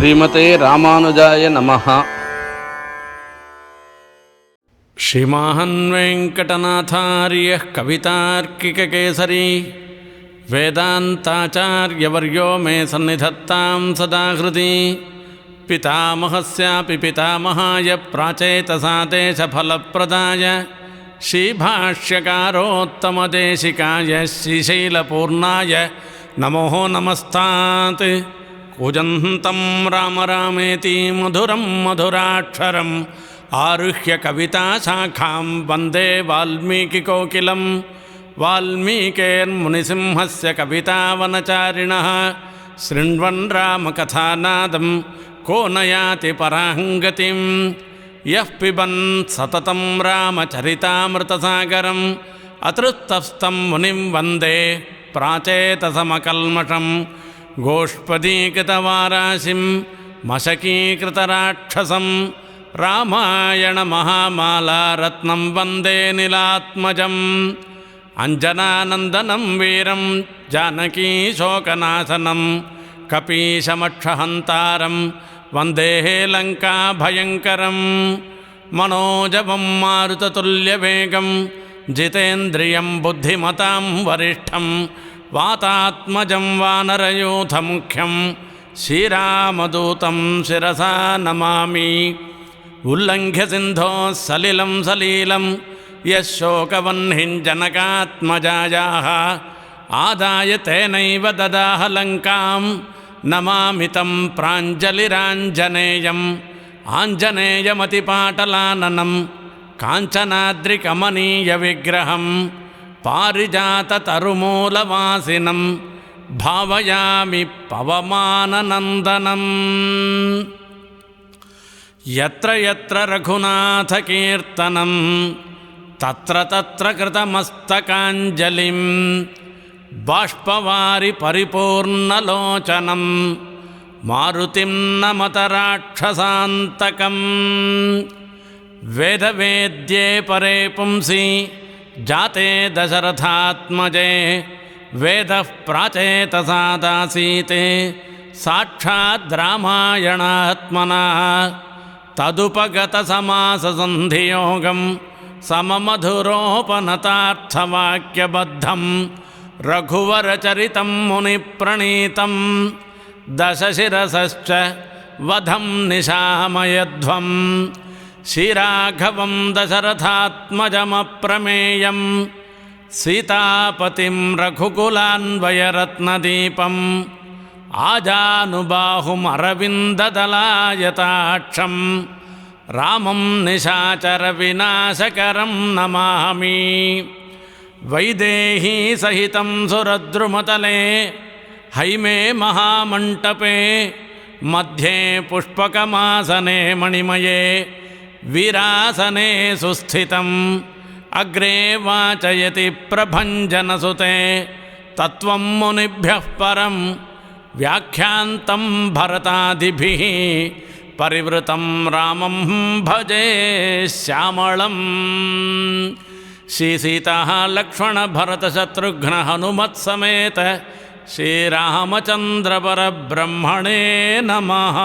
ಶ್ರೀಮತೆ ರಾಮಾನುಜಾಯ ನಮಃ. ಶ್ರೀಮಹಾನ್ ವೆಂಕಟನಾಥಾರ್ಯಃ ಕವಿತಾರ್ಕಿಕಕೇಸರಿ ವೇದಾಂತಾಚಾರ್ಯವರ್ಯೋ ಮೇ ಸನ್ನಿಧತ್ತಾಂ ಸದಾ ಹೃದಿ. ಪಿತಾಮಹಸ್ಯಾಪಿ ಪಿತಾಮಹಾಯ ಪ್ರಾಚೇತಸಾ ದೇಶಫಲಪ್ರದಾಯ ಶ್ರೀಭಾಷ್ಯಕಾರೋತ್ತಮದೇಶಿಕಾಯ ಶ್ರೀಶೈಲಪೂರ್ಣಾಯ ನಮೋ ನಮಸ್ತಾತ್. ಕೂಜಂತಂ ರಾಮ ರಾಮೇತಿ ಮಧುರಂ ಮಧುರಾಕ್ಷರಂ ಆರುಹ್ಯ ಕವಿತಾಶಾಖಾಂ ವಂದೇ ವಾಲ್ಮೀಕಿಕೋಕಿಲಂ. ವಾಲ್ಮೀಕೇರ್ಮುನಿಸಿಂಹಸ್ಯ ಕವಿತಾವನಚಾರಿಣಃ ಶೃಣ್ವನ್ ರಾಮಕಥಾನಾದಂ ಕೋ ನ ಯಾತಿ ಪರಾಂಗತಿಂ. ಯಃ ಪಿಬನ್ ಸತತಂ ರಾಮಚರಿತಾಮೃತಸಾಗರಂ ಅತೃಪ್ತಸ್ಥಂ ಮುನಿಂ ವಂದೇ ಪ್ರಾಚೇತಸಮಕಲ್ಮಷಂ. ಗೋಷ್ಪದೀಕೃತವಾರಾಶಿಂ ಮಶಕೀಕೃತರಾಕ್ಷಸಂ ರಾಮಾಯಣ ಮಹಾಮಾಲಾ ರತ್ನಂ ವಂದೇ ನೀಲಾತ್ಮಜಂ. ಅಂಜನಾನಂದನಂ ವೀರಂ ಜಾನಕೀ ಶೋಕನಾಶನಂ ಕಪೀಶಮಕ್ಷಹಂತಾರಂ ವಂದೇ ಲಂಕಾಭಯಂಕರಂ. ಮನೋಜವಂ ಮಾರುತತುಲ್ಯವೇಗಂ ಜಿತೇಂದ್ರಿಯಂ ಬುದ್ಧಿಮತಾಂ ವರಿಷ್ಠಂ ವಾತಾತ್ಮಜಂ ವಾನರಯೂಥಮುಖ್ಯಂ ಶ್ರೀರಾಮದೂತಂ ಶಿರಸಾ ನಮಾಮಿ. ಉಲ್ಲಂಘ್ಯ ಸಿಂಧೋ ಸಲಿಲಂ ಸಲೀಲಂ ಯಶೋಕವನ್ಹಿಂಜನಕಾತ್ಮಜಾಯಾಃ ಆದಾಯ ತೇನೈವ ದದಾಹ ಲಂಕಾಂ ನಮಾಮಿ ತಂ ಪ್ರಾಂಜಲಿರಾಂಜನೇಯಂ. ಆಂಜನೇಯಮತಿಪಾಟಲಾನನಂ ಕಾಂಚನಾದ್ರಿಕಮನೀಯ ವಿಗ್ರಹಂ ಪಾರಿಜಾತತರುಮೂಲವಾಸಿನಂ ಭಾವಯಾಮಿ ಪವಮಾನನಂದನಂ. ಯತ್ರ ಯತ್ರ ರಘುನಾಥಕೀರ್ತನಂ ತತ್ರ ತತ್ರ ಕೃತಮಸ್ತಕಾಂಜಲಿಂ ಬಾಷ್ಪವಾರಿ ಪರಿಪೂರ್ಣಲೋಚನಂ ಮಾರುತಿಂ ನಮತ ರಾಕ್ಷಸಾಂತಕಂ. ವೇದವೇದ್ಯೆ ಪರೇ ಪುಂಸಿ ಜಾತೆ ದಶರಥಾತ್ಮಜೆ ವೇದಃ ಪ್ರಾಚೇತಸಾದಾಸೀತೆ ಸಾಕ್ಷಾದ್ ರಾಮಾಯಣಾತ್ಮನಃ. ತದುಪಗತಸಮಾಸಸಂಧಿಯೋಗಂ ಸಮಮಧುರೋಪನತಾರ್ಥವಾಕ್ಯಬದ್ಧಂ ರಘುವರಚರಿತಂ ಮುನಿಪ್ರಣೀತಂ ದಶಶಿರಸಶ್ಚ ವಧಂ ನಿಶಾಮಯಧ್ವಂ. ಶ್ರೀರಾಘವಂ ದಶರಥಾತ್ಮಜಮಪ್ರಮೇಯಂ ಸೀತಾಪತಿಂ ರಘುಕುಲಾನ್ವಯರತ್ನದೀಪಂ ಆಜಾನುಬಾಹುಮರವಿಂದದಲಾಯತಾಕ್ಷಂ ರಾಮಂ ನಿಶಾಚರವಿನಾಶಕರಂ ನಮಾಮಿ. ವೈದೇಹೀ ಸಹಿತಂ ಸುರದ್ರುಮತಲೆ ಹೈಮೇ ಮಹಾಮಂಟಪೆ ಮಧ್ಯೆ ಪುಷ್ಪಕಮಾಸನೆ ಮಣಿಮಯೇ ವೀರಾಸನೆ ಸುಸ್ಥಿತಂ. ಅಗ್ರೆ ವಾಚಯತಿ ಪ್ರಭಂಜನಸುತೆ ತತ್ವಂ ಮುನಿಭ್ಯಃ ಪರಂ ವ್ಯಾಖ್ಯಾಂತಂ ಭರತಾದಿಭಿಃ ಪರಿವೃತಂ ರಾಮಂ ಭಜೆ ಶ್ಯಾಮಳಂ. ಶ್ರೀ ಸೀತಾ ಲಕ್ಷ್ಮಣ ಭರತ ಶತ್ರುಘ್ನ ಹನುಮತ್ ಸಮೇತ ಶ್ರೀರಾಮಚಂದ್ರ ಪರಬ್ರಹ್ಮಣೇ ನಮಃ.